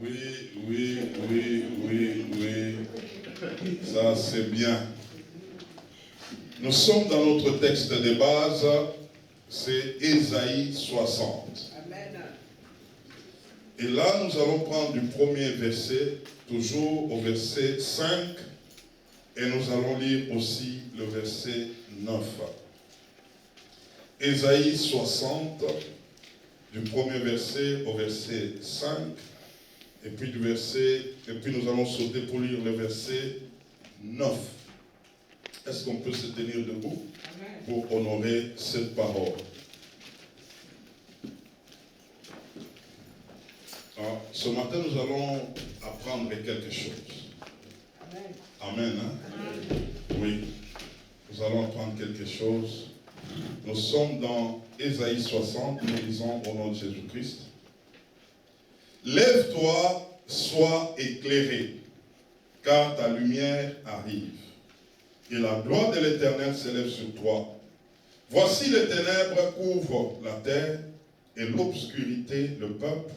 Oui, oui, oui, oui, oui. Ça, c'est bien. Nous sommes dans notre texte de base, c'est Ésaïe 60. Amen. Et là, nous allons prendre du premier verset, toujours au verset 5, et nous allons lire aussi le verset 9. Ésaïe 60, du premier verset au verset 5, et puis nous allons sauter pour lire le verset 9. Est-ce qu'on peut se tenir debout pour honorer cette parole? Alors, ce matin, nous allons apprendre quelque chose. Amen. Hein? Oui, nous allons apprendre quelque chose. Nous sommes dans Ésaïe 60, nous lisons au nom de Jésus-Christ. Lève-toi, sois éclairé, car ta lumière arrive, et la gloire de l'Éternel s'élève sur toi. Voici les ténèbres couvrent la terre, et l'obscurité le peuple.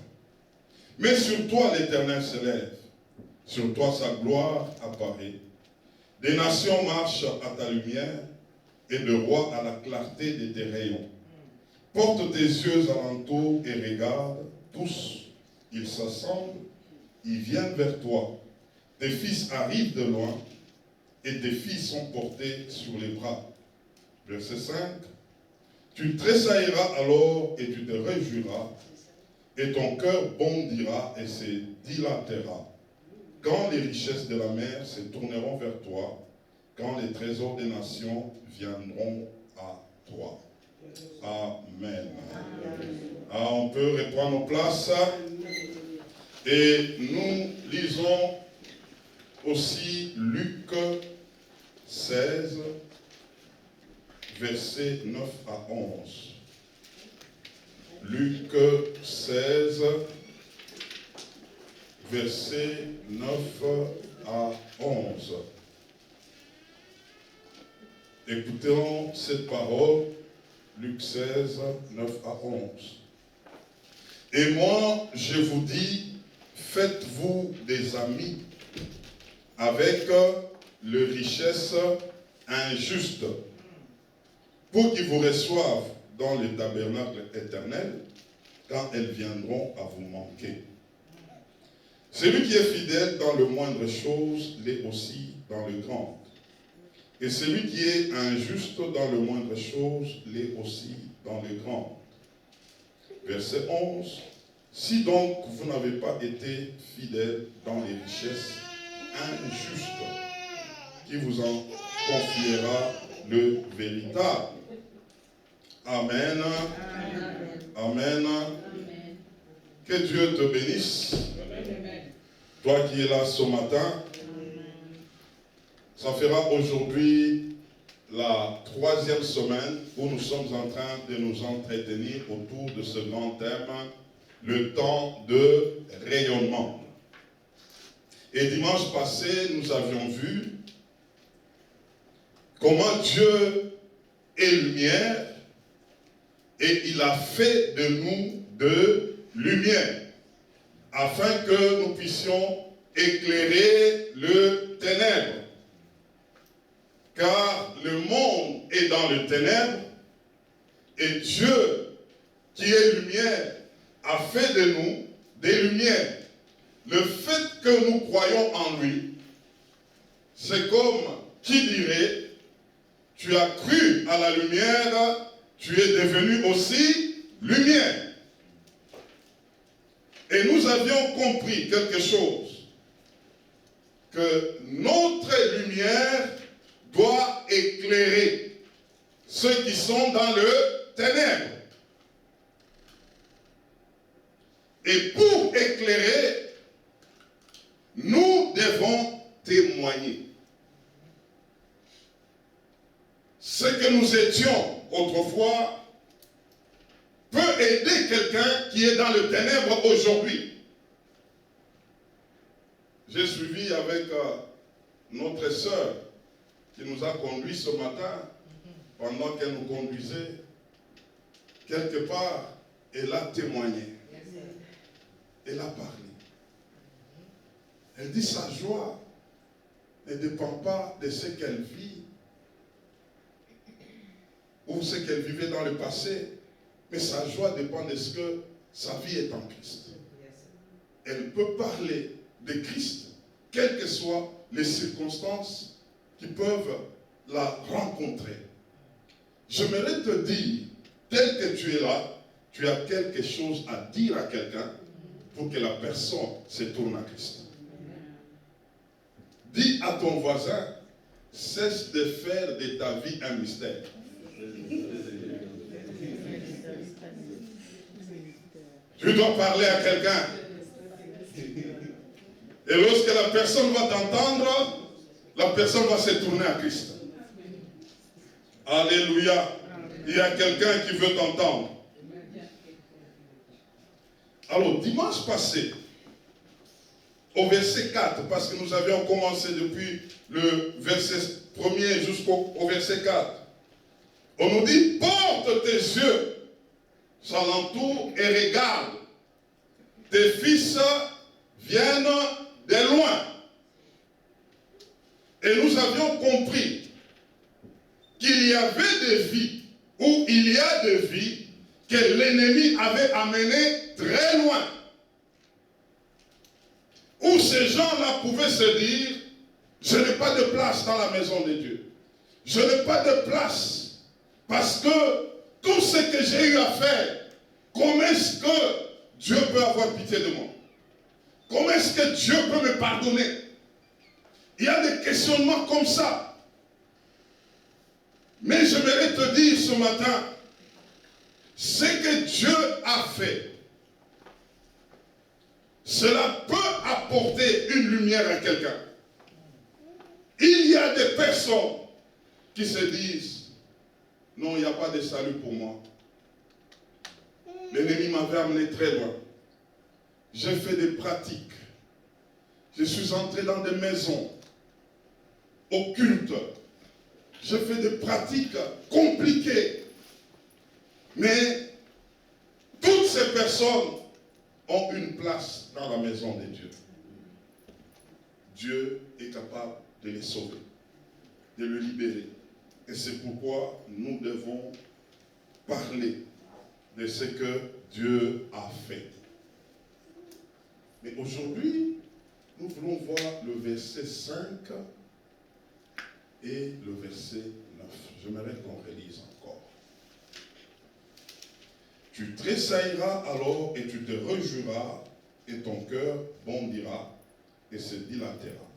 Mais sur toi l'Éternel s'élève, sur toi sa gloire apparaît. Des nations marchent à ta lumière, et de rois à la clarté de tes rayons. Porte tes yeux alentour et regarde, tous, ils s'assemblent, ils viennent vers toi. Tes fils arrivent de loin, et tes filles sont portées sur les bras. Verset 5. Tu tressailleras alors et tu te réjouiras, et ton cœur bondira et se dilatera. Quand les richesses de la mer se tourneront vers toi, quand les trésors des nations viendront à toi. Amen. Ah, on peut reprendre nos places. Et nous lisons aussi Luc 16, versets 9 à 11. Luc 16, versets 9 à 11. Écoutons cette parole, Luc 16, 9 à 11. Et moi, je vous dis, faites-vous des amis avec les richesses injustes, pour qu'ils vous reçoivent dans le tabernacle éternel, quand elles viendront à vous manquer. Celui qui est fidèle dans le moindre chose l'est aussi dans le grand. Et celui qui est injuste dans le moindre chose l'est aussi dans le grand. Verset 11. Si donc vous n'avez pas été fidèle dans les richesses injustes, qui vous en confiera le véritable? Amen. Amen. Que Dieu te bénisse. Toi qui es là ce matin, ça fera aujourd'hui la 3e semaine où nous sommes en train de nous entretenir autour de ce grand thème, le temps de rayonnement. Et dimanche passé, nous avions vu comment Dieu est lumière et il a fait de nous de lumière afin que nous puissions éclairer le ténèbre. Car le monde est dans le ténèbre et Dieu, qui est lumière, a fait de nous des lumières. Le fait que nous croyons en lui, c'est comme qui dirait, tu as cru à la lumière, tu es devenu aussi lumière. Et nous avions compris quelque chose, que notre lumière doit éclairer ceux qui sont dans le ténèbre. Et pour éclairer, nous devons témoigner. Ce que nous étions autrefois peut aider quelqu'un qui est dans le ténèbre aujourd'hui. J'ai suivi avec notre sœur qui nous a conduits ce matin, pendant qu'elle nous conduisait, quelque part, elle a témoigné. Elle a parlé. Elle dit sa joie ne dépend pas de ce qu'elle vit ou ce qu'elle vivait dans le passé, mais sa joie dépend de ce que sa vie est en Christ. Elle peut parler de Christ, quelles que soient les circonstances qui peuvent la rencontrer. J'aimerais te dire, tel que tu es là, tu as quelque chose à dire à quelqu'un pour que la personne se tourne à Christ. Dis à ton voisin, cesse de faire de ta vie un mystère. Tu dois parler à quelqu'un. Et lorsque la personne va t'entendre, la personne va se tourner à Christ. Alléluia. Il y a quelqu'un qui veut t'entendre. Alors, dimanche passé, au verset 4, parce que nous avions commencé depuis le verset 1er jusqu'au verset 4, on nous dit, porte tes yeux alentour et regarde. Tes fils viennent de loin. Et nous avions compris qu'il y avait des vies, ou il y a des vies que l'ennemi avait amenées très loin. Où ces gens-là pouvaient se dire, je n'ai pas de place dans la maison de Dieu. Je n'ai pas de place parce que tout ce que j'ai eu à faire, comment est-ce que Dieu peut avoir pitié de moi? Comment est-ce que Dieu peut me pardonner? Il y a des questionnements comme ça. Mais j'aimerais te dire ce matin, ce que Dieu a fait, cela peut apporter une lumière à quelqu'un. Il y a des personnes qui se disent, non, il n'y a pas de salut pour moi. L'ennemi m'avait amené très loin. J'ai fait des pratiques. Je suis entré dans des maisons occultes. J'ai fait des pratiques compliquées. Mais toutes ces personnes ont une place dans la maison de Dieu. Dieu est capable de les sauver, de les libérer. Et c'est pourquoi nous devons parler de ce que Dieu a fait. Mais aujourd'hui, nous voulons voir le verset 5 et le verset 9. J'aimerais qu'on relise encore. Tu tressailleras alors et tu te réjouiras et ton cœur bondira et se dilatera.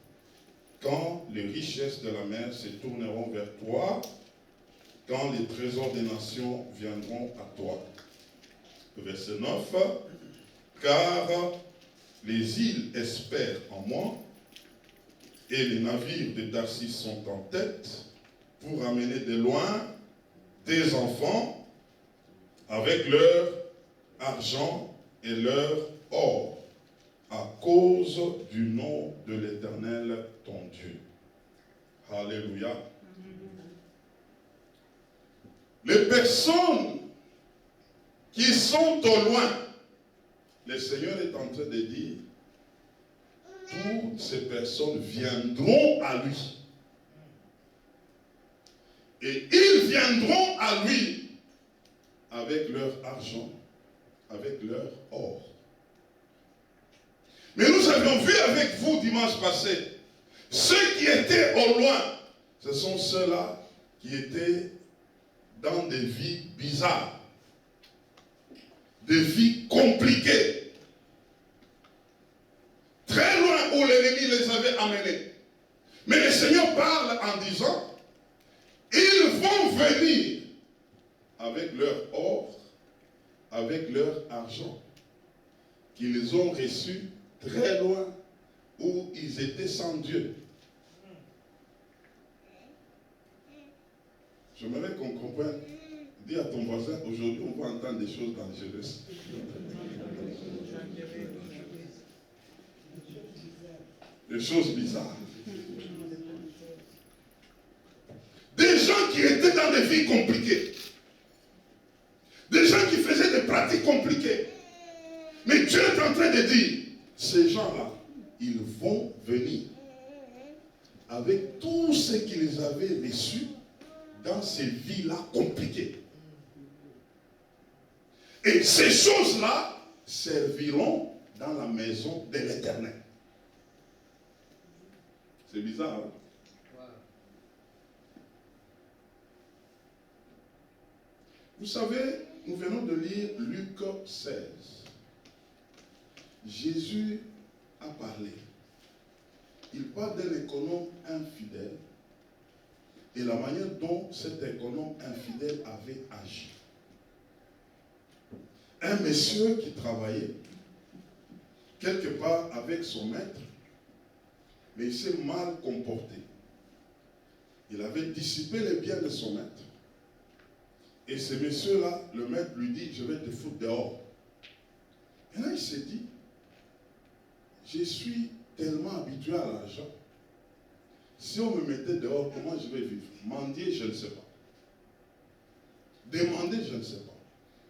Quand les richesses de la mer se tourneront vers toi, quand les trésors des nations viendront à toi. Le verset 9. Car les îles espèrent en moi et les navires de Tarsis sont en tête pour amener de loin des enfants avec leur argent et leur or, à cause du nom de l'Éternel, ton Dieu. Alléluia. Les personnes qui sont au loin, le Seigneur est en train de dire, toutes ces personnes viendront à lui. Et ils viendront à lui avec leur argent, avec leur or. Mais nous avions vu avec vous dimanche passé, ceux qui étaient au loin, ce sont ceux-là qui étaient dans des vies bizarres, des vies compliquées, très loin où l'ennemi les avait amenés. Mais le Seigneur parle en disant, ils vont venir avec leur or, avec leur argent, qu'ils ont reçu très loin où ils étaient sans Dieu. J'aimerais qu'on comprenne. Dis à ton voisin, aujourd'hui on va entendre des choses dangereuses. Des choses bizarres. Des gens qui étaient dans des vies compliquées. Des gens qui faisaient des pratiques compliquées. Mais Dieu est en train de dire, ces gens-là, ils vont venir avec tout ce qu'ils avaient reçu dans ces vies-là compliquées. Et ces choses-là serviront dans la maison de l'Éternel. C'est bizarre, hein? Vous savez, nous venons de lire Luc 16. Jésus a parlé. Il parle d'un économe infidèle et la manière dont cet économe infidèle avait agi. Un monsieur qui travaillait quelque part avec son maître, mais il s'est mal comporté. Il avait dissipé les biens de son maître. Et ce monsieur-là, le maître lui dit, je vais te foutre dehors. Et là, il s'est dit, je suis tellement habitué à l'argent. Si on me mettait dehors, comment je vais vivre? Mendier, je ne sais pas. Demander, je ne sais pas.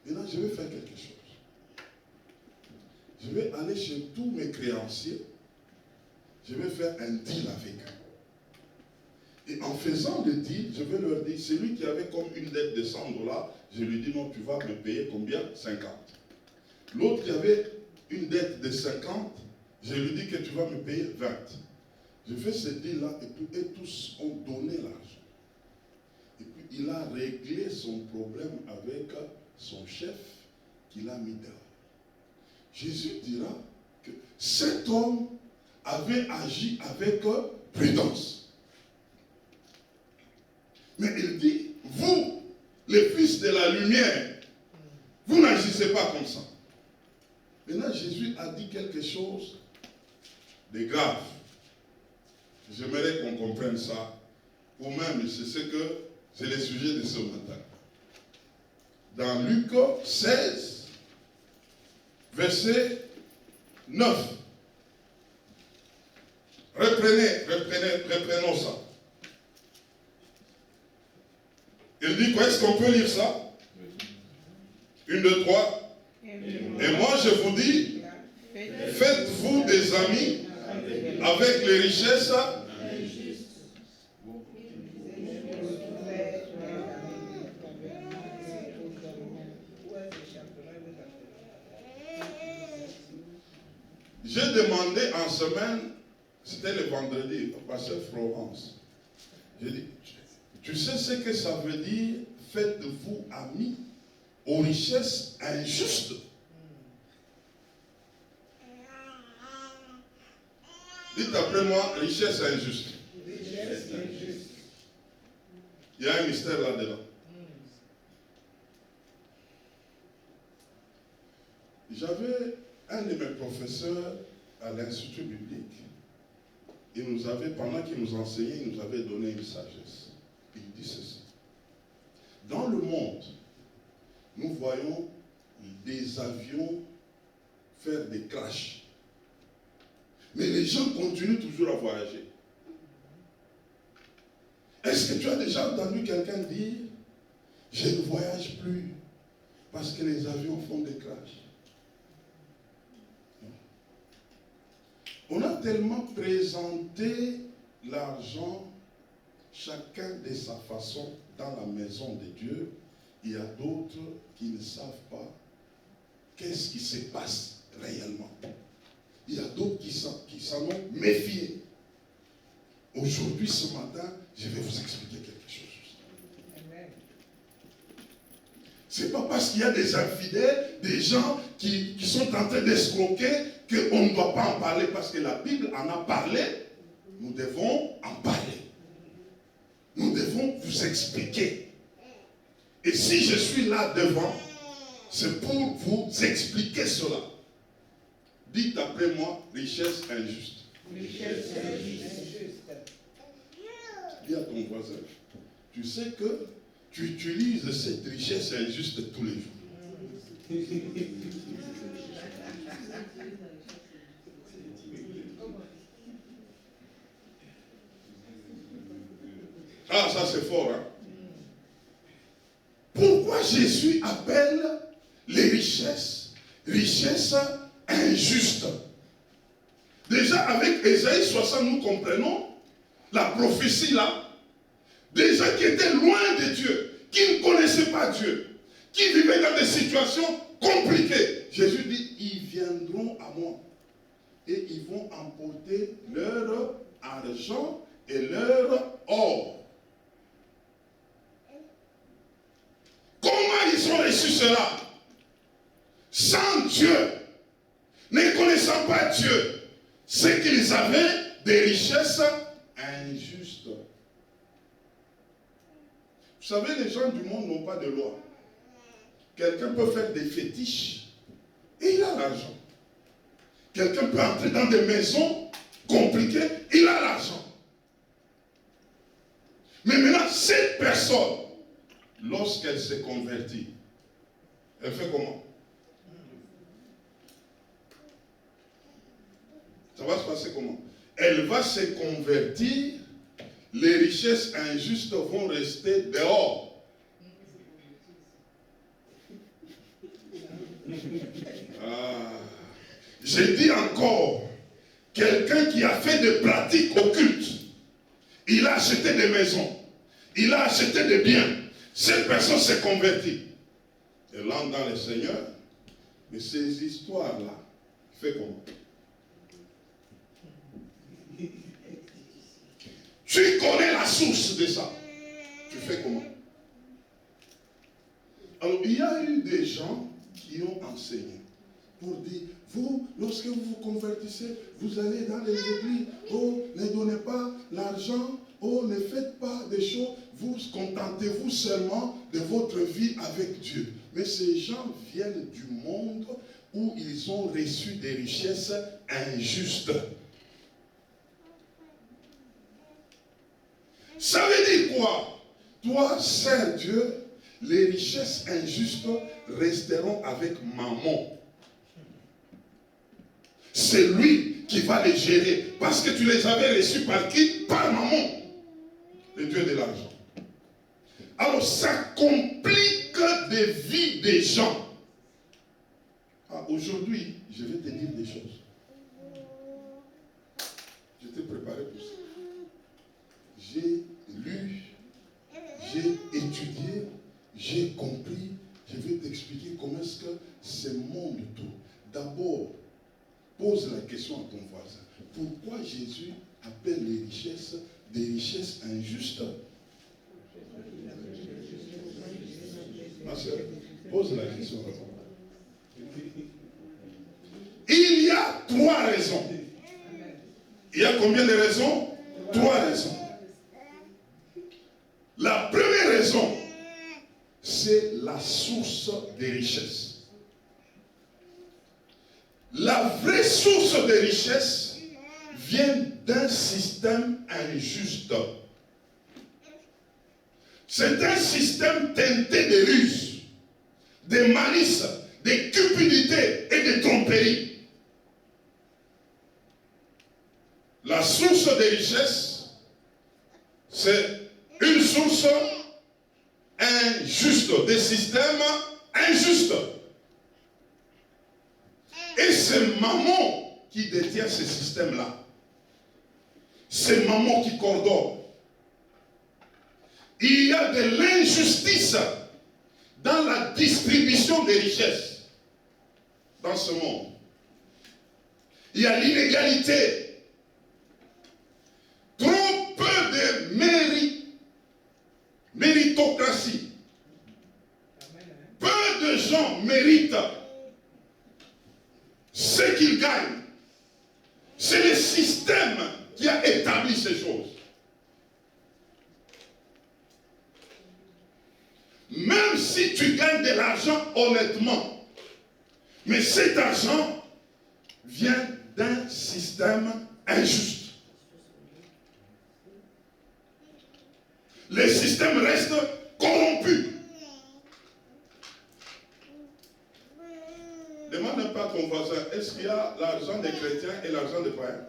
Maintenant, je vais faire quelque chose. Je vais aller chez tous mes créanciers. Je vais faire un deal avec eux. Et en faisant le deal, je vais leur dire, celui qui avait comme une dette de 100 $, je lui dis, non, tu vas me payer combien? 50. L'autre qui avait une dette de 50, je lui dis que tu vas me payer 20. Je fais ce deal-là et puis eux tous ont donné l'argent. Et puis il a réglé son problème avec son chef qu'il a mis dehors. Jésus dira que cet homme avait agi avec prudence. Mais il dit, vous, les fils de la lumière, vous n'agissez pas comme ça. Maintenant, Jésus a dit quelque chose de grave. J'aimerais qu'on comprenne ça. Ou même, c'est le sujet de ce matin. Dans Luc 16, verset 9. Reprenons ça. Il dit, est-ce qu'on peut lire ça? 1, 2, 3. Et moi, je vous dis, faites-vous des amis avec les richesses. J'ai demandé en semaine, c'était le vendredi, au pasteur Florence. J'ai dit, tu sais ce que ça veut dire, faites-vous amis aux richesses injustes? Dites après moi, richesse injuste. Il y a un mystère là-dedans. J'avais un de mes professeurs à l'Institut biblique. Il nous avait, pendant qu'il nous enseignait, il nous avait donné une sagesse. Il dit ceci. Dans le monde, nous voyons des avions faire des crashs. Mais les gens continuent toujours à voyager. Est-ce que tu as déjà entendu quelqu'un dire, je ne voyage plus parce que les avions font des crashs? On a tellement présenté l'argent, chacun de sa façon, dans la maison de Dieu. Il y a d'autres qui ne savent pas qu'est-ce qui se passe réellement. Il y a d'autres qui s'en ont méfié. Aujourd'hui, ce matin, je vais vous expliquer quelque chose. Ce n'est pas parce qu'il y a des infidèles, des gens qui sont en train d'escroquer, qu'on ne doit pas en parler, parce que la Bible en a parlé. Nous devons en parler. Nous devons vous expliquer. Et si je suis là devant, c'est pour vous expliquer cela. Dites après moi, richesse injuste. Richesse injuste. Dis à ton voisin, tu sais que tu utilises cette richesse injuste tous les jours. Ah, ça c'est fort, hein? Pourquoi Jésus appelle les richesses injustes? Déjà avec Ésaïe 60, nous comprenons la prophétie là. Des gens qui étaient loin de Dieu, qui ne connaissaient pas Dieu, qui vivaient dans des situations compliquées. Jésus dit, ils viendront à moi et ils vont emporter leur argent et leur or. Comment ils ont reçu cela? Sans Dieu, ne connaissant pas Dieu, c'est qu'ils avaient des richesses injustes. Vous savez, les gens du monde n'ont pas de loi. Quelqu'un peut faire des fétiches et il a l'argent. Quelqu'un peut entrer dans des maisons compliquées, il a l'argent. Mais maintenant, cette personne, lorsqu'elle s'est convertie, elle fait comment? Ça va se passer comment? Elle va se convertir, les richesses injustes vont rester dehors. J'ai dit encore, quelqu'un qui a fait des pratiques occultes, il a acheté des maisons, il a acheté des biens, cette personne s'est convertie. Elle entre dans le Seigneur, mais ces histoires-là, fait comment? Tu connais la source de ça. Tu fais comment? Alors, il y a eu des gens qui ont enseigné pour dire, vous, lorsque vous vous convertissez, vous allez dans les églises, oh, ne donnez pas l'argent, oh, ne faites pas des choses, vous contentez-vous seulement de votre vie avec Dieu. Mais ces gens viennent du monde où ils ont reçu des richesses injustes. Ça veut dire quoi? Toi, sers Dieu, les richesses injustes resteront avec maman. C'est lui qui va les gérer. Parce que tu les avais reçus par qui? Par maman. Le Dieu de l'argent. Alors ça complique des vies des gens. Aujourd'hui, je vais te dire des choses. Je t'ai préparé pour ça. J'ai lu, j'ai étudié, j'ai compris. Je vais t'expliquer comment est-ce que ce monde tourne. D'abord, pose la question à ton voisin. Pourquoi Jésus appelle les richesses des richesses injustes? Ma soeur, pose la question à ton voisin. Il y a 3 raisons. Il y a combien de raisons? 3 raisons. La première raison, c'est la source des richesses. La vraie source des richesses vient d'un système injuste. C'est un système teinté de ruse, de malice, de cupidité et de tromperie. La source des richesses, c'est une source injuste, des systèmes injustes. Et c'est maman qui détient ce système-là. C'est maman qui coordonne. Il y a de l'injustice dans la distribution des richesses dans ce monde. Il y a l'inégalité. Trop peu de méritocratie. Peu de gens méritent ce qu'ils gagnent. C'est le système qui a établi ces choses. Même si tu gagnes de l'argent honnêtement, mais cet argent vient d'un système injuste. Le système reste corrompu. Demande un peu à ton voisin, est-ce qu'il y a l'argent des chrétiens et l'argent des païens?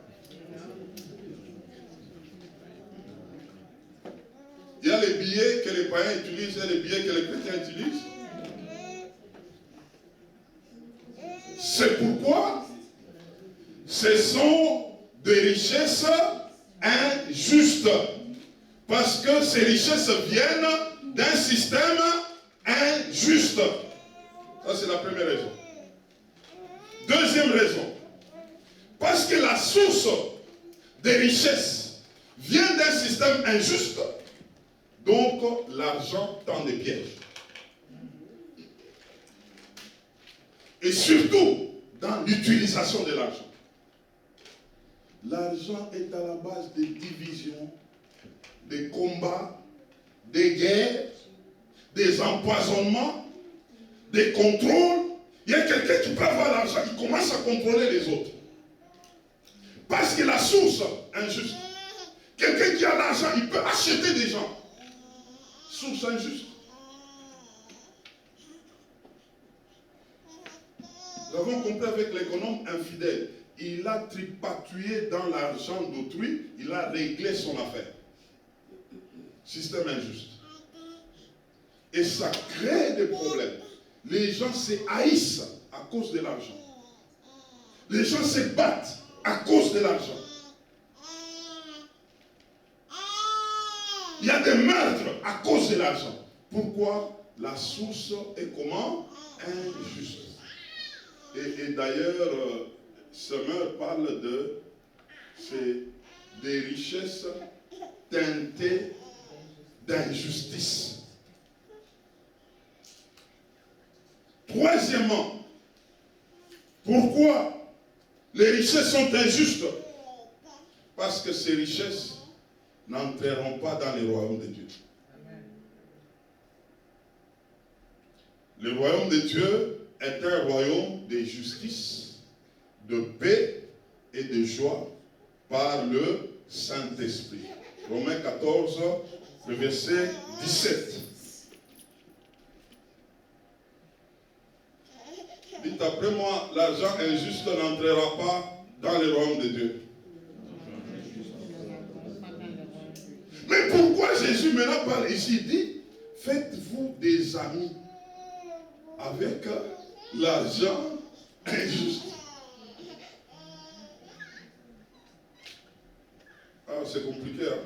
Il y a les billets que les païens utilisent et les billets que les chrétiens utilisent. C'est pourquoi ce sont de richesses injustes. Parce que ces richesses viennent d'un système injuste. Ça, c'est la première raison. Deuxième raison. Parce que la source des richesses vient d'un système injuste, donc l'argent tend des pièges. Et surtout, dans l'utilisation de l'argent. L'argent est à la base des divisions, des combats, des guerres, des empoisonnements, des contrôles. Il y a quelqu'un qui peut avoir l'argent, il commence à contrôler les autres. Parce que la source injuste. Quelqu'un qui a l'argent, il peut acheter des gens. Source injuste. Nous avons compris avec l'économe infidèle. Il a tripatouillé dans l'argent d'autrui, il a réglé son affaire. Système injuste. Et ça crée des problèmes. Les gens se haïssent à cause de l'argent. Les gens se battent à cause de l'argent. Il y a des meurtres à cause de l'argent. Pourquoi? La source est comment? Injuste. Et d'ailleurs, Semeur parle des richesses teintées d'injustice. Troisièmement, pourquoi les richesses sont injustes? Parce que ces richesses n'entreront pas dans le royaume de Dieu. Le royaume de Dieu est un royaume de justice, de paix et de joie par le Saint-Esprit. Romains 14, le verset 17. Dites après moi, l'argent injuste n'entrera pas dans le royaume de Dieu. Mais pourquoi Jésus maintenant parle ici? Il dit, faites-vous des amis avec l'argent injuste. Ah, c'est compliqué, hein?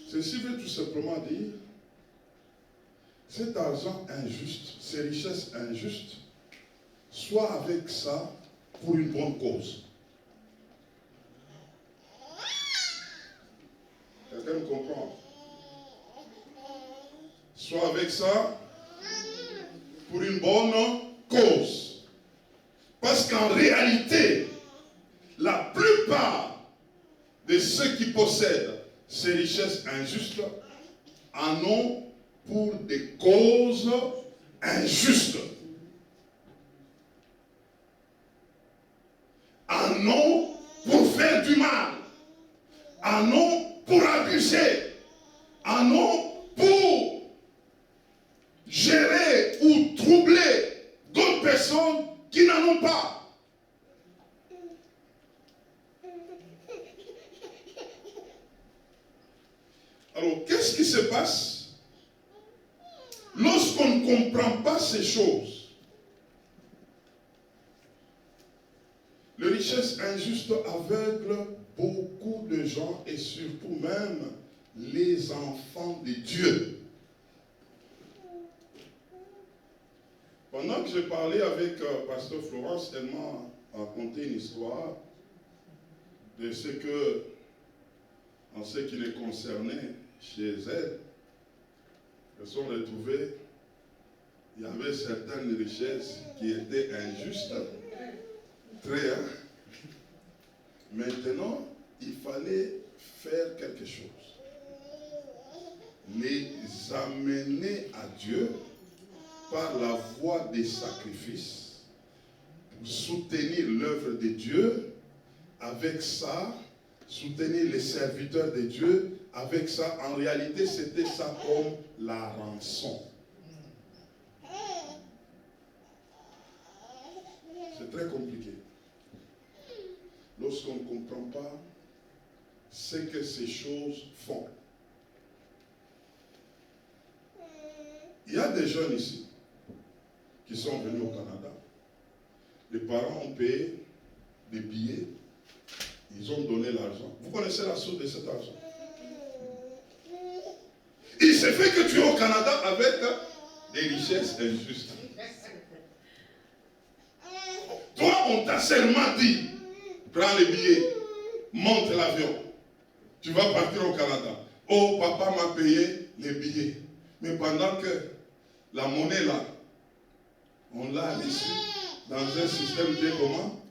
Ceci veut tout simplement dire, cet argent injuste, ces richesses injustes, soit avec ça pour une bonne cause. Quelqu'un me comprend? Soit avec ça pour une bonne cause. Parce qu'en réalité, la plupart de ceux qui possèdent ces richesses injustes en ont pour des causes injustes. En ont pour faire du mal. En ont pour abuser. En ont pour gérer ou troubler d'autres personnes qui n'en ont pas. Alors, qu'est-ce qui se passe lorsqu'on ne comprend pas ces choses? Les richesses injustes aveuglent beaucoup de gens et surtout même les enfants de Dieu. Pendant que je parlais avec Pasteur Florence, elle m'a raconté une histoire de ce que, en ce qui les concernait chez elle, elles sont retrouvées, il y avait certaines richesses qui étaient injustes, très, hein? Maintenant, il fallait faire quelque chose. Les amener à Dieu par la voie des sacrifices pour soutenir l'œuvre de Dieu. Avec ça, soutenir les serviteurs de Dieu. Avec ça, en réalité, c'était ça comme la rançon. C'est très compliqué. Lorsqu'on ne comprend pas ce que ces choses font. Il y a des jeunes ici qui sont venus au Canada. Les parents ont payé des billets. Ils ont donné l'argent. Vous connaissez la source de cet argent? Il s'est fait que tu es au Canada avec des richesses injustes. Toi, on t'a seulement dit, prends les billets, monte l'avion. Tu vas partir au Canada. Oh, papa m'a payé les billets. Mais pendant que la monnaie là, on l'a laissé dans un système qui est comment?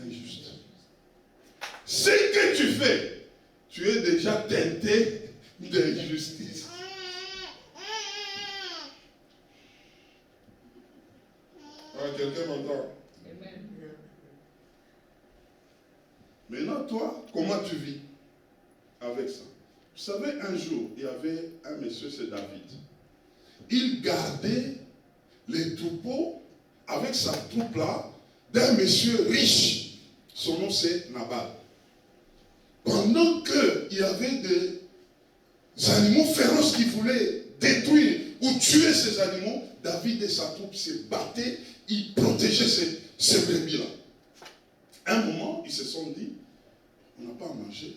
Injuste. Ce que tu fais, tu es déjà teinté d'injustice. Ah, quelqu'un m'entend? Maintenant, toi, comment tu vis avec ça? Vous savez, un jour, il y avait un monsieur, c'est David. Il gardait les troupeaux avec sa troupe là d'un monsieur riche. Son nom c'est Nabal. Pendant qu'il y avait des animaux féroces qui voulaient détruire ou tuer ces animaux, David et sa troupe se battaient, ils protégeaient ces brebis-là. Un moment, ils se sont dit, on n'a pas à manger,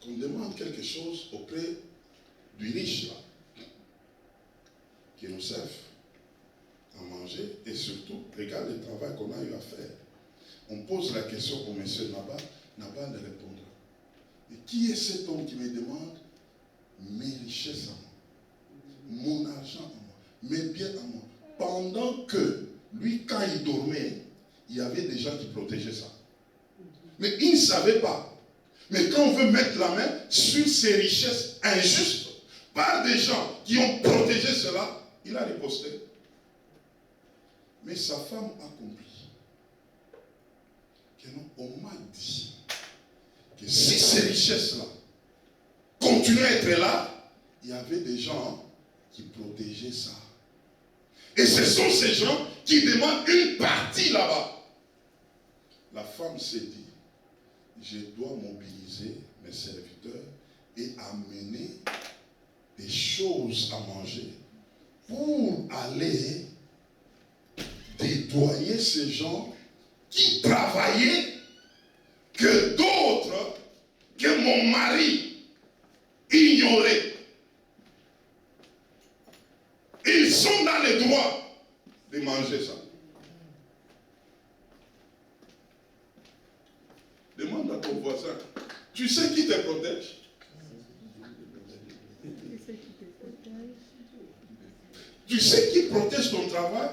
qu'on demande quelque chose auprès du riche là, qui nous serve à manger, et surtout, regarde le travail qu'on a eu à faire. On pose la question au monsieur Nabal, Nabal ne répondra. Et qui est cet homme qui me demande mes richesses à moi, mon argent à moi, mes biens à moi, pendant que lui, quand il dormait, il y avait des gens qui protégeaient ça. Mais il ne savait pas. Mais quand on veut mettre la main sur ces richesses injustes, par des gens qui ont protégé cela, il a riposté. Mais sa femme a compris que non, on m'a dit que si ces richesses-là continuaient à être là, il y avait des gens qui protégeaient ça. Et ce sont ces gens qui demandent une partie là-bas. La femme s'est dit, je dois mobiliser mes serviteurs et amener des choses à manger pour aller dédouaner ces gens qui travaillaient que d'autres, que mon mari ignorait. Ils sont dans le droit de manger ça. Demande à ton voisin, tu sais qui te protège? Tu sais qui protège ton travail?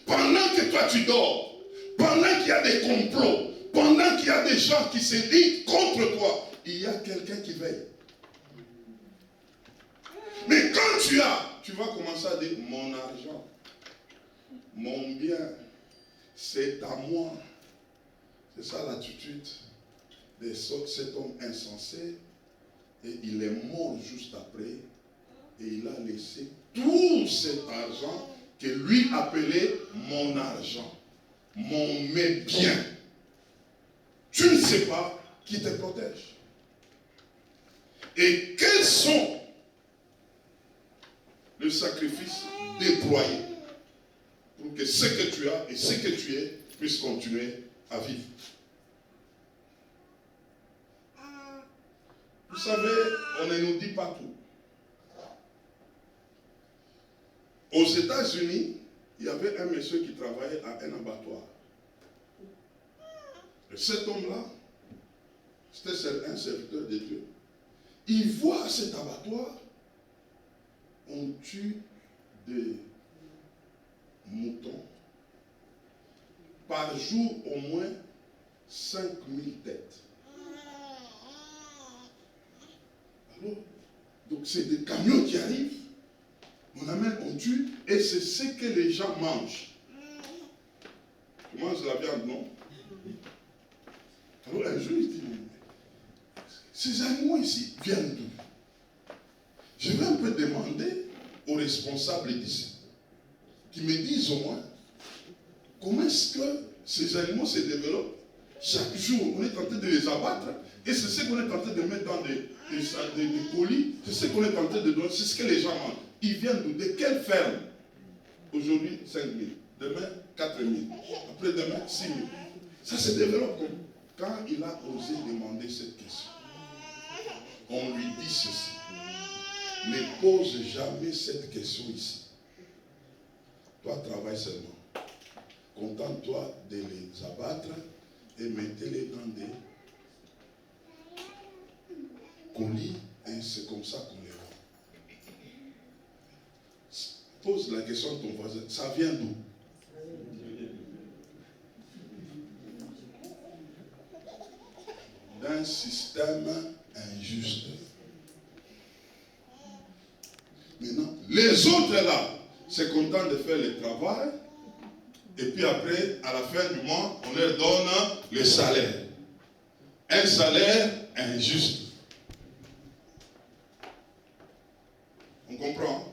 Pendant que toi tu dors, pendant qu'il y a des complots, pendant qu'il y a des gens qui se liguent contre toi, il y a quelqu'un qui veille. Mais quand tu vas commencer à dire mon argent, mon bien, c'est à moi. C'est ça l'attitude de cet homme insensé. Et il est mort juste après. Et il a laissé tout cet argent que lui appelait mon argent, mes biens. Tu ne sais pas qui te protège. Et quels sont les sacrifices déployés pour que ce que tu as et ce que tu es puisse continuer à vivre. Vous savez, on ne nous dit pas tout. Aux États-Unis, il y avait un monsieur qui travaillait à un abattoir. Et cet homme-là, c'était un serviteur de Dieu. Il voit à cet abattoir, on tue des moutons. Par jour, au moins 5000 têtes. Alors, donc c'est des camions qui arrivent. On amène, on tue, et c'est ce que les gens mangent. Tu manges la viande, non? Alors un jour, il dit, ces animaux ici viennent d'où? Je vais un peu demander aux responsables d'ici, qui me disent au moins, comment est-ce que ces animaux se développent? Chaque jour, on est en train de les abattre, et c'est ce qu'on est en train de mettre dans des colis, c'est ce qu'on est en train de donner, c'est ce que les gens mangent. Ils viennent de quelle ferme? aujourd'hui 5 000, demain 4 000, après-demain 6 000. Ça se développe. Quand il a osé demander cette question, on lui dit ceci. Ne pose jamais cette question ici. Toi, travaille seulement. Contente-toi de les abattre et mettez-les dans des colis et c'est comme ça qu'on les vend. Pose la question à ton voisin. Ça vient d'où? D'un système injuste. Maintenant, les autres là, c'est content de faire le travail. Et puis après, à la fin du mois, on leur donne le salaire. Un salaire injuste. On comprend?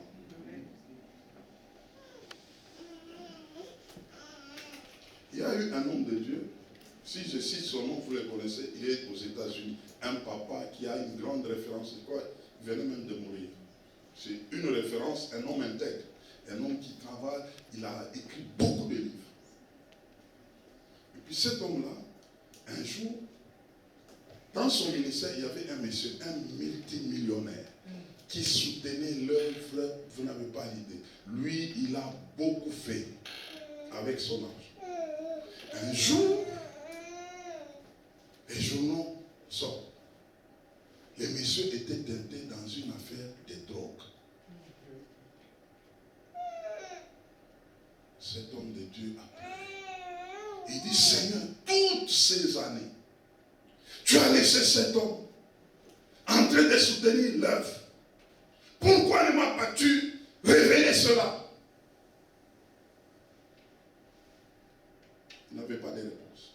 Il y a eu un homme de Dieu. Si je cite son nom, vous le connaissez, il est aux États-Unis. Un papa qui a une grande référence. Quoi, il venait même de mourir. C'est une référence, un homme intègre. Un homme qui travaille, il a écrit beaucoup de livres. Et puis cet homme-là, un jour, dans son ministère, il y avait un monsieur, un multimillionnaire, qui soutenait l'œuvre, vous n'avez pas l'idée. Lui, il a beaucoup fait avec son argent. Un jour, les journaux sortent. Le monsieur était tenté dans une affaire de drogue. Cet homme de Dieu a prié. Il dit, Seigneur, toutes ces années, tu as laissé cet homme en train de soutenir l'œuvre. Pourquoi ne m'as pas-tu révélé cela? Il n'avait pas de réponse.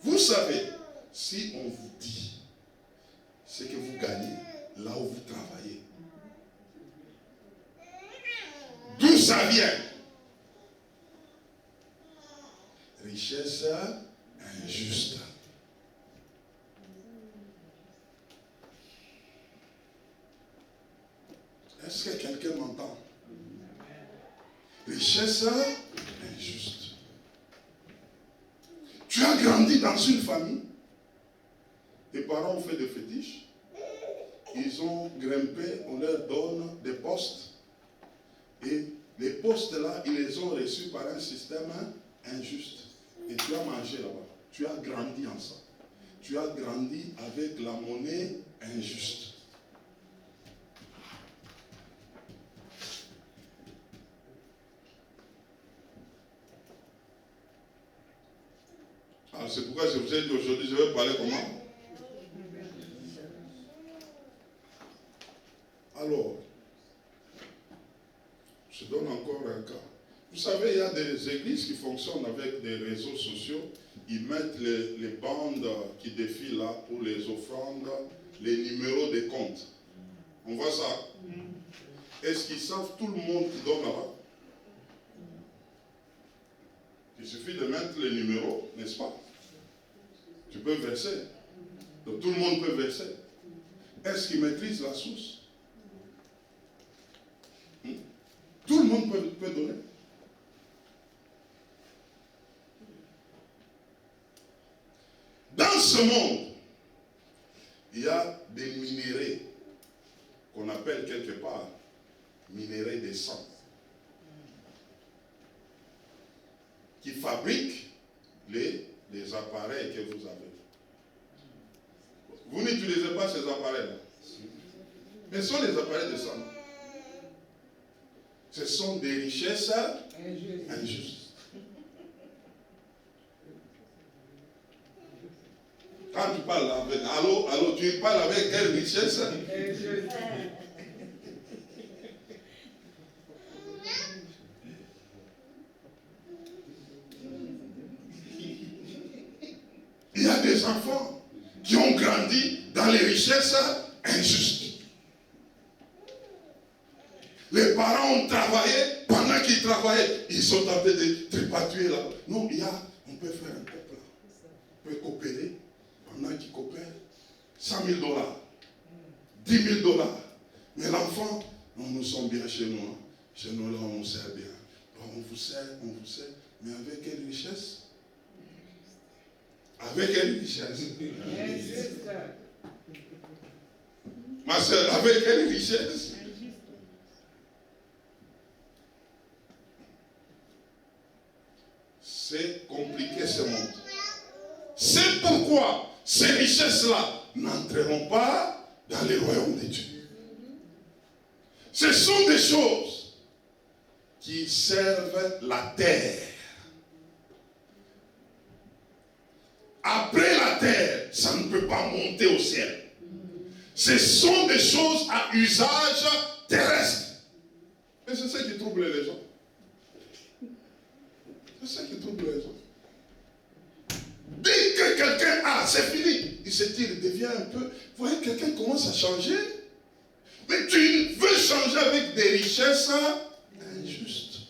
Vous savez, si on vous dit ce que vous gagnez là où vous travaillez, d'où ça vient? Richesse injuste. Est-ce que quelqu'un m'entend? Richesse injuste. Tu as grandi dans une famille, tes parents ont fait des fétiches, ils ont grimpé, on leur donne des postes, et les postes là, ils les ont reçus par un système injuste. Et tu as mangé là-bas, tu as grandi en ça. Tu as grandi avec la monnaie injuste. Alors c'est pourquoi je vous ai dit aujourd'hui, je vais parler comment? Alors, je donne encore un cas. Vous savez, il y a des églises qui fonctionnent avec des réseaux sociaux. Ils mettent les bandes qui défilent là pour les offrandes, les numéros des comptes. On voit ça? Est-ce qu'ils savent tout le monde qui donne là-bas? Il suffit de mettre les numéros, n'est-ce pas? Tu peux verser. Donc tout le monde peut verser. Est-ce qu'ils maîtrisent la source? Tout le monde peut donner. Dans ce monde, il y a des minéraux qu'on appelle quelque part minéraux de sang, qui fabriquent les appareils que vous avez. Vous n'utilisez pas ces appareils-là. Mais ce sont les appareils de sang. Ce sont des richesses injustes. Quand tu parles avec, allô, tu parles avec quelle richesse? Il y a des enfants qui ont grandi dans les richesses injustes. Les parents ont travaillé, pendant qu'ils travaillaient, ils sont tentés de tripatuer là. Non, on peut faire un couple. On peut coopérer. Pendant qu'ils coopèrent, $100 000, $10 000. Mais l'enfant, nous sommes bien chez nous. Hein. Chez nous, là, on nous sert bien. Alors, on vous sert. Mais avec quelle richesse? Avec quelle richesse? Ma soeur, avec quelle richesse? C'est compliqué ce monde. C'est pourquoi ces richesses-là n'entreront pas dans le royaume de Dieu. Ce sont des choses qui servent la terre. Après la terre, ça ne peut pas monter au ciel. Ce sont des choses à usage terrestre. Et c'est ça qui trouble les gens. C'est ça qui trouble les gens. Dès que quelqu'un a, c'est fini. Il se tire, il devient un peu. Vous voyez, quelqu'un commence à changer. Mais tu veux changer avec des richesses injustes.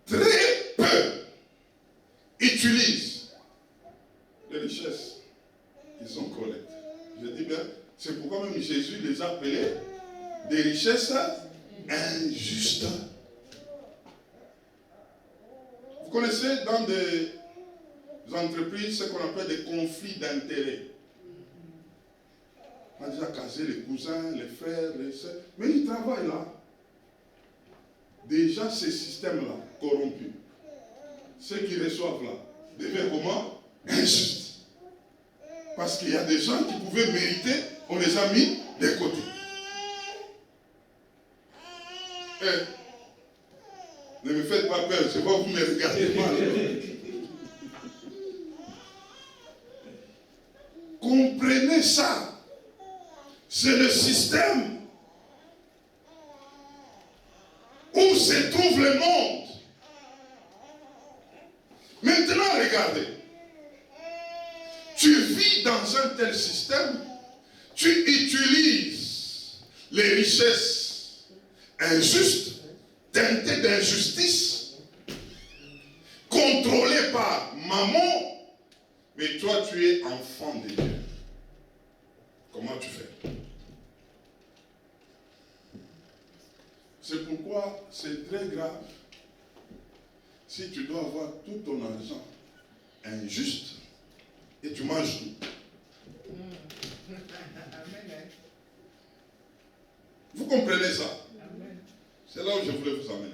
Très peu utilisent les richesses qu'ils ont collectées. Je dis bien, c'est pourquoi même Jésus les a appelées des richesses injustes. Vous connaissez dans des entreprises ce qu'on appelle des conflits d'intérêts. On a déjà casé les cousins, les frères, les sœurs, mais ils travaillent là. Déjà ces systèmes-là, corrompus, ceux qui reçoivent là, deviennent comment? Injustes. Parce qu'il y a des gens qui pouvaient mériter, on les a mis de côté. Ne me faites pas peur, je vois que vous me regardez mal. Comprenez ça. C'est le système où se trouve le monde. Maintenant, regardez. Tu vis dans un tel système, tu utilises les richesses injustes, teintées d'injustice, contrôlées par maman, mais toi tu es enfant de Dieu. Comment tu fais? C'est pourquoi c'est très grave si tu dois avoir tout ton argent injuste et tu manges tout. Vous comprenez ça? C'est là où je voulais vous amener.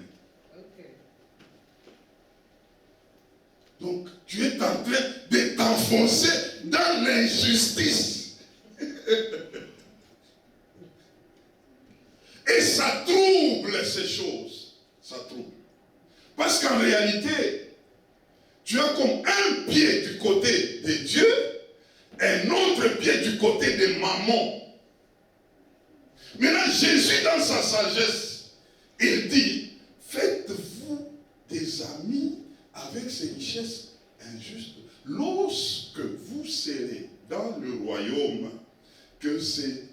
Donc, tu es en train de t'enfoncer dans l'injustice. Et ça trouble ces choses. Ça trouble. Parce qu'en réalité, tu as comme un pied du côté de Dieu, un autre pied du côté de maman. Maintenant, Jésus, dans sa sagesse, il dit, faites-vous des amis avec ces richesses injustes. Lorsque vous serez dans le royaume, que ces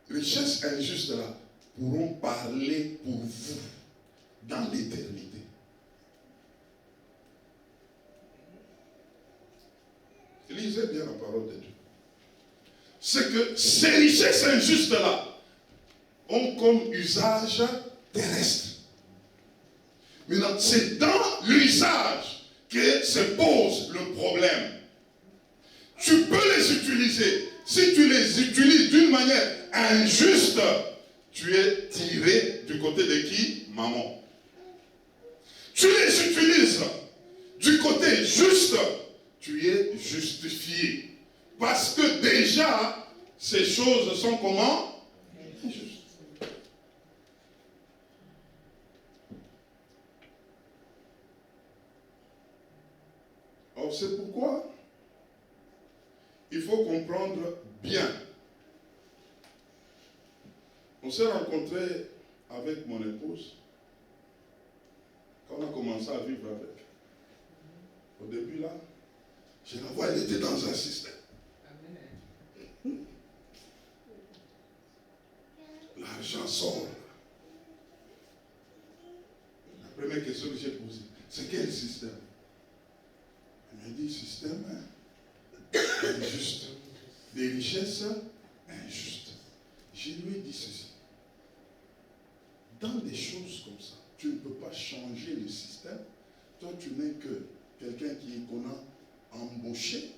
richesses injustes-là pourront parler pour vous dans l'éternité. Lisez bien la parole de Dieu. C'est que ces richesses injustes-là ont comme usage terrestre. Maintenant, c'est dans l'usage que se pose le problème. Tu peux les utiliser. Si tu les utilises d'une manière injuste, tu es tiré du côté de qui? Maman. Tu les utilises du côté juste, tu es justifié. Parce que déjà, ces choses sont comment? Injustes. Alors c'est pourquoi il faut comprendre bien. On s'est rencontrés avec mon épouse quand on a commencé à vivre avec. Au début là, je la vois, elle était dans un système. L'argent sort. La première question que j'ai posée, c'est quel système? Elle m'a dit, système, hein? Je des richesses injustes. Je lui ai dit ceci. Dans des choses comme ça, tu ne peux pas changer le système. Toi, tu n'es que quelqu'un qu'on a embauché.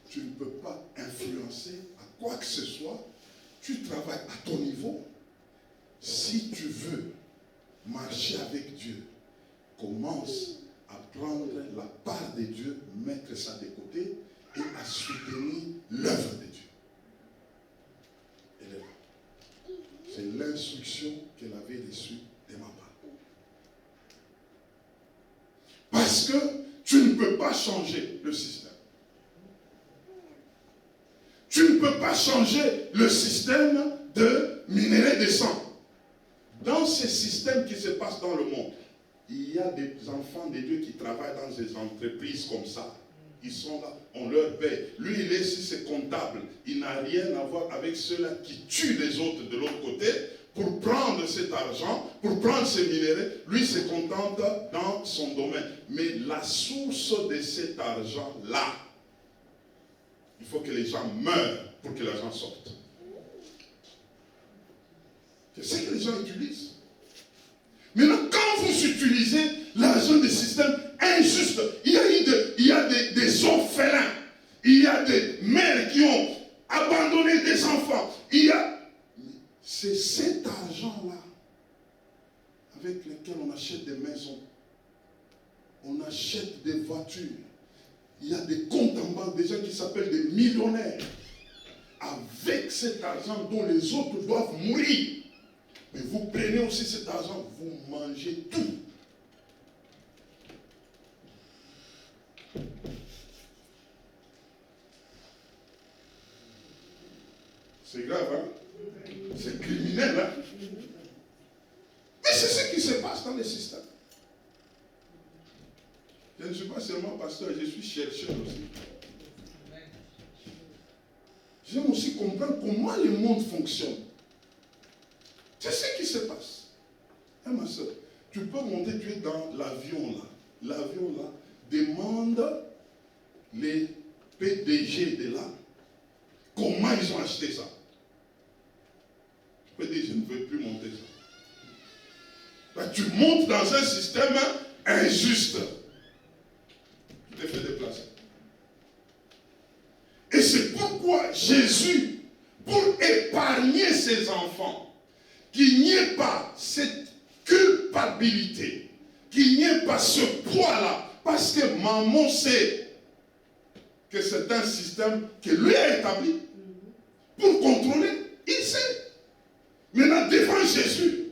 Tu ne peux pas influencer à quoi que ce soit. Tu travailles à ton niveau. Si tu veux marcher avec Dieu, commence à prendre la part de Dieu, mettre ça de côté et à soutenir l'œuvre de Dieu. Elle est là. C'est l'instruction qu'elle avait reçue de ma part. Parce que tu ne peux pas changer le système. Tu ne peux pas changer le système de minerai de sang. Dans ce système qui se passe dans le monde, il y a des enfants de Dieu qui travaillent dans des entreprises comme ça. Ils sont là, on leur paie. Lui, il est ici, c'est comptable. Il n'a rien à voir avec ceux-là qui tuent les autres de l'autre côté pour prendre cet argent, pour prendre ces minéraux. Lui, se contente dans son domaine. Mais la source de cet argent-là, il faut que les gens meurent pour que l'argent sorte. C'est ce que les gens utilisent. Maintenant, quand vous utilisez l'argent des systèmes injustes, il y a des orphelins, il y a des mères qui ont abandonné des enfants. C'est cet argent-là avec lequel on achète des maisons, on achète des voitures. Il y a des comptes en banque, des gens qui s'appellent des millionnaires. Avec cet argent dont les autres doivent mourir. Mais vous prenez aussi cet argent, vous mangez tout. C'est grave, hein? C'est criminel, hein? Mais c'est ce qui se passe dans le système. Je ne suis pas seulement pasteur, je suis chercheur aussi. J'aime aussi comprendre comment le monde fonctionne. C'est ce qui se passe. Hein, ma soeur, tu peux monter, tu es dans l'avion là. L'avion là demande les PDG de là. Comment ils ont acheté ça? Tu peux dire, je ne veux plus monter ça. Là, tu montes dans un système injuste. Tu te fais déplacer. Et c'est pourquoi Jésus, pour épargner ses enfants, qu'il n'y ait pas cette culpabilité, qu'il n'y ait pas ce poids-là, parce que maman sait que c'est un système que lui a établi pour contrôler, il sait. Maintenant, devant Jésus,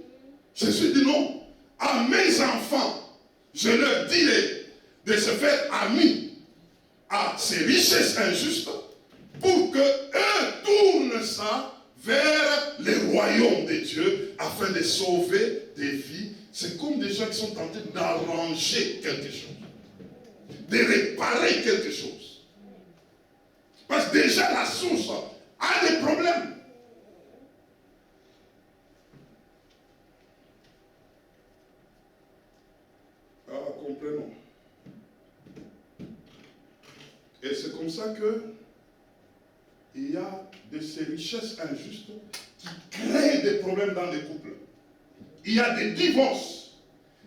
Jésus dit non, à mes enfants, je leur dirai de se faire amis à ces richesses injustes pour qu'eux tournent ça vers les royaumes de Dieu afin de sauver des vies. C'est comme des gens qui sont tentés d'arranger quelque chose, de réparer quelque chose. Parce que déjà la source a des problèmes. Ah, comprenons. Et c'est comme ça que il y a de ces richesses injustes qui créent des problèmes dans les couples. Il y a des divorces,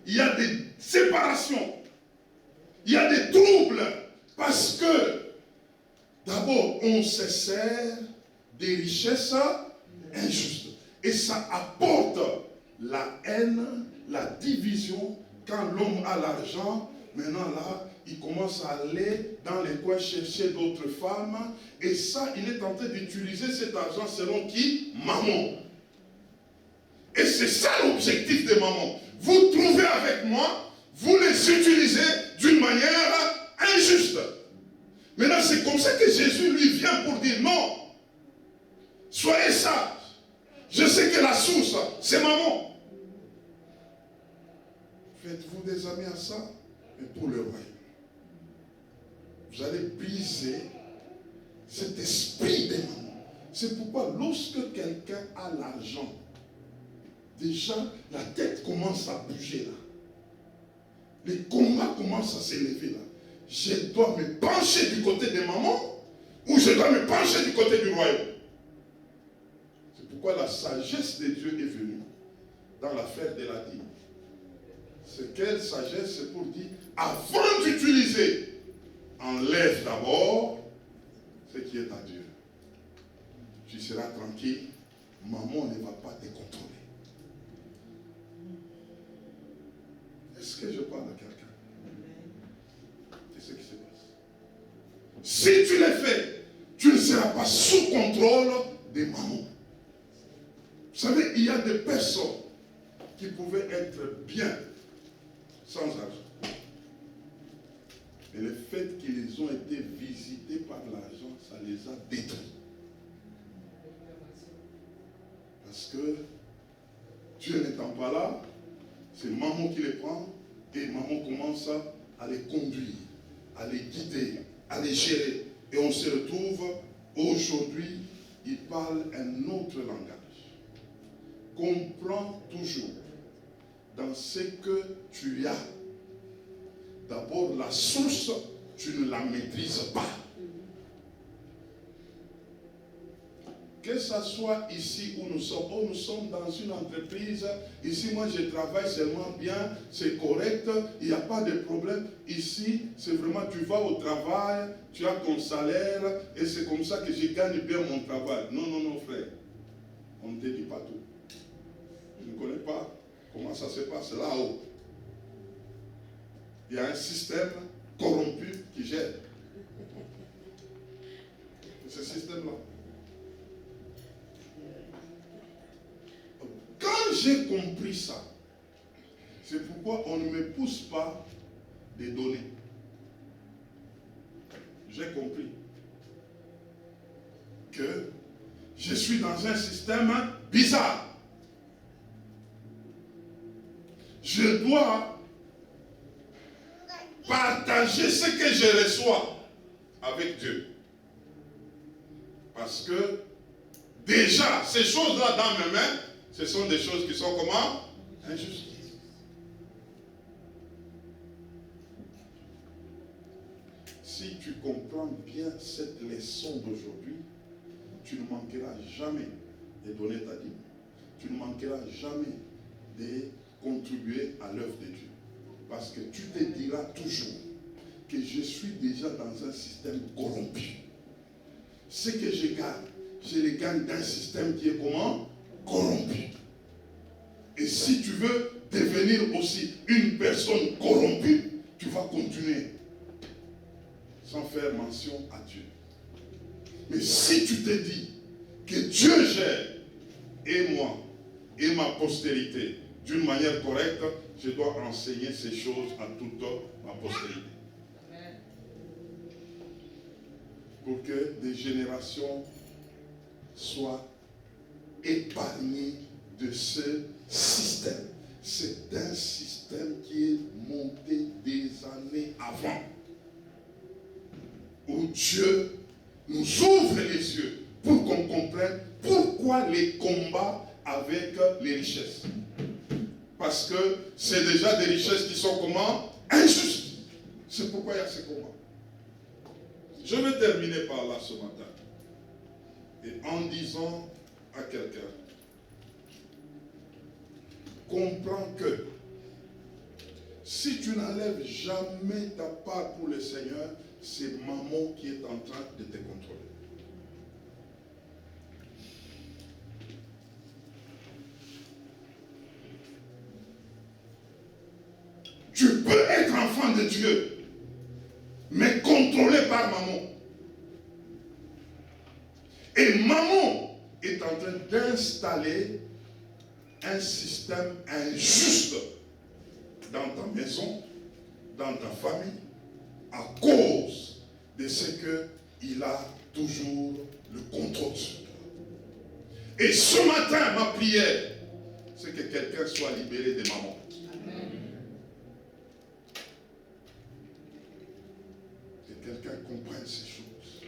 il y a des séparations, il y a des troubles, parce que d'abord on se sert des richesses injustes. Et ça apporte la haine, la division. Quand l'homme a l'argent, maintenant là, il commence à aller dans les coins chercher d'autres femmes. Et ça, il est en train d'utiliser cet argent selon qui? Maman. Et c'est ça l'objectif de maman. Vous trouvez avec moi, vous les utilisez d'une manière injuste. Maintenant, c'est comme ça que Jésus lui vient pour dire non. Soyez sages. Je sais que la source, c'est maman. Faites-vous des amis à ça, et pour le royaume. Vous allez briser cet esprit des mamans. C'est pourquoi lorsque quelqu'un a l'argent, déjà la tête commence à bouger là. Les combats commencent à s'élever là. Je dois me pencher du côté des mamans Ou je dois me pencher du côté du royaume. C'est pourquoi la sagesse de Dieu est venue dans l'affaire de la dîme. C'est quelle sagesse? C'est pour dire, avant d'utiliser, enlève d'abord ce qui est à Dieu. Tu seras tranquille, maman ne va pas te contrôler. Est-ce que je parle à quelqu'un? C'est ce qui se passe. Si tu le fais, tu ne seras pas sous contrôle des mamans. Vous savez, il y a des personnes qui pouvaient être bien sans argent. Et le fait qu'ils ont été visités par l'argent, ça les a détruits. Parce que Dieu n'étant pas là, c'est maman qui les prend et maman commence à les conduire, à les guider, à les gérer. Et on se retrouve aujourd'hui, il parle un autre langage. Comprends toujours dans ce que tu as. D'abord, la source, tu ne la maîtrises pas. Que ce soit ici où nous sommes dans une entreprise, ici moi je travaille seulement bien, c'est correct, il n'y a pas de problème. Ici, c'est vraiment, tu vas au travail, tu as ton salaire, et c'est comme ça que je gagne bien mon travail. Non, non, non frère, on ne te dit pas tout. Je ne connais pas comment ça se passe là-haut. Il y a un système corrompu qui gère. Ce système-là. Quand j'ai compris ça, c'est pourquoi on ne me pousse pas des données. J'ai compris que je suis dans un système bizarre. Je dois partager ce que je reçois avec Dieu. Parce que déjà, ces choses-là dans mes mains, ce sont des choses qui sont comment? Injustes. Si tu comprends bien cette leçon d'aujourd'hui, tu ne manqueras jamais de donner ta dîme. Tu ne manqueras jamais de contribuer à l'œuvre de Dieu. Parce que tu te diras toujours que je suis déjà dans un système corrompu. Ce que je gagne, je le gagne d'un système qui est comment? Corrompu. Et si tu veux devenir aussi une personne corrompue, tu vas continuer sans faire mention à Dieu. Mais si tu te dis que Dieu gère et moi et ma postérité d'une manière correcte, je dois enseigner ces choses à toute ma postérité. Pour que des générations soient épargnées de ce système. C'est un système qui est monté des années avant. Où Dieu nous ouvre les yeux pour qu'on comprenne pourquoi les combats avec les richesses. Parce que c'est déjà des richesses qui sont comment? Injustes. C'est pourquoi il y a ces combats. Je vais terminer par là ce matin. Et en disant à quelqu'un, comprends que si tu n'enlèves jamais ta part pour le Seigneur, c'est maman qui est en train de te contrôler. Tu peux être enfant de Dieu, mais contrôlé par maman. Et maman est en train d'installer un système injuste dans ta maison, dans ta famille, à cause de ce qu'il a toujours le contrôle sur toi. Et ce matin, ma prière, c'est que quelqu'un soit libéré de maman. Amen. Que quelqu'un comprenne ces choses.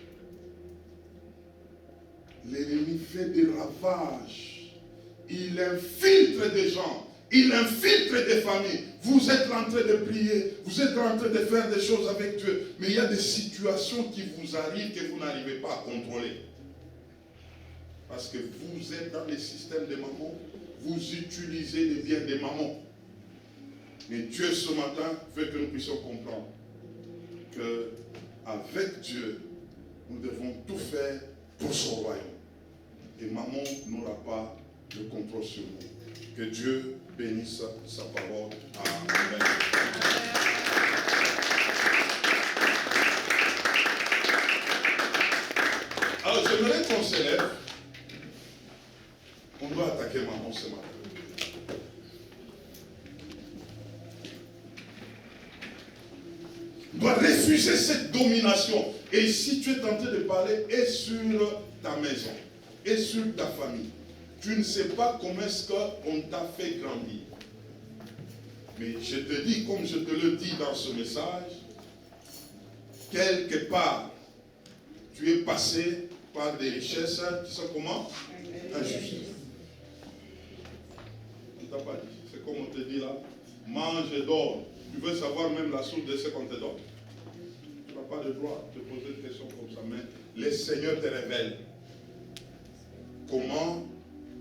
L'ennemi fait des ravages. Il infiltre des gens Il infiltre des familles. Vous êtes en train de prier, vous êtes en train de faire des choses avec Dieu, mais il y a des situations qui vous arrivent que vous n'arrivez pas à contrôler. Parce que vous êtes dans les systèmes des mamans, vous utilisez les biens des mamans. Mais Dieu ce matin veut que nous puissions comprendre qu'avec Dieu, nous devons tout faire pour son royaume. Et maman n'aura pas le contrôle sur nous. Que Dieu bénisse sa parole. Amen. Alors j'aimerais qu'on s'élève. On doit attaquer maman ce matin. On doit refuser cette domination. Et si tu es tenté de parler, et sur ta maison, et sur ta famille, tu ne sais pas comment est-ce qu'on t'a fait grandir. Mais je te dis, comme je te le dis dans ce message, quelque part, tu es passé par des richesses qui sont comment? Injustes. On ne t'a pas dit. C'est comme on te dit là, mange et dors. Tu veux savoir même la source de ce qu'on te donne. Tu n'as pas le droit de poser une question comme ça, mais le Seigneur te révèle comment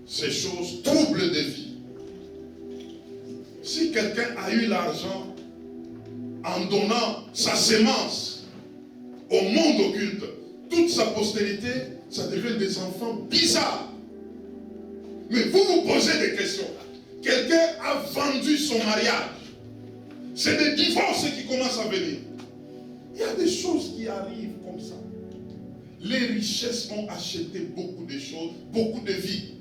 ces choses troublent des vies. Si quelqu'un a eu l'argent en donnant sa sémence au monde occulte, toute sa postérité, ça devient des enfants bizarres. Mais vous vous posez des questions. Quelqu'un a vendu son mariage. C'est des divorces qui commencent à venir. Il y a des choses qui arrivent comme ça. Les richesses ont acheté beaucoup de choses, beaucoup de vies.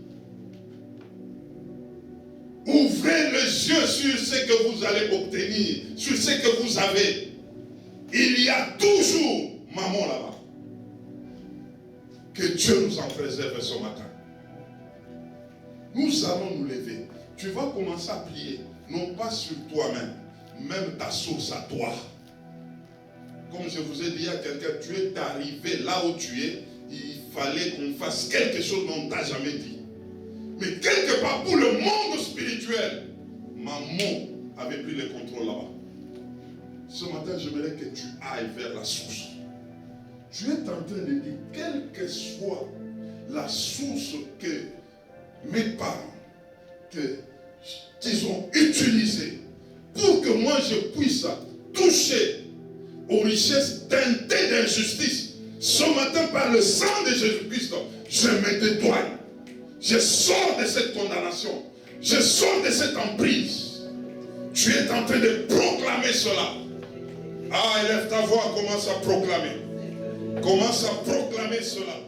Ouvrez les yeux sur ce que vous allez obtenir, sur ce que vous avez. Il y a toujours maman là-bas. Que Dieu nous en préserve ce matin. Nous allons nous lever. Tu vas commencer à prier, non pas sur toi-même, même ta source à toi. Comme je vous ai dit à quelqu'un, tu es arrivé là où tu es, il fallait qu'on fasse quelque chose dont on ne t'a jamais dit. Mais quelque part pour le monde spirituel, maman avait pris le contrôle là-bas. Ce matin, j'aimerais que tu ailles vers la source. Tu es en train de dire, quelle que soit la source que mes parents, qu'ils ont utilisée pour que moi je puisse toucher aux richesses teintées d'injustice. Ce matin, par le sang de Jésus-Christ, je me dédouane. Je sors de cette condamnation. Je sors de cette emprise. Tu es en train de proclamer cela. Ah, élève ta voix, commence à proclamer. Commence à proclamer cela.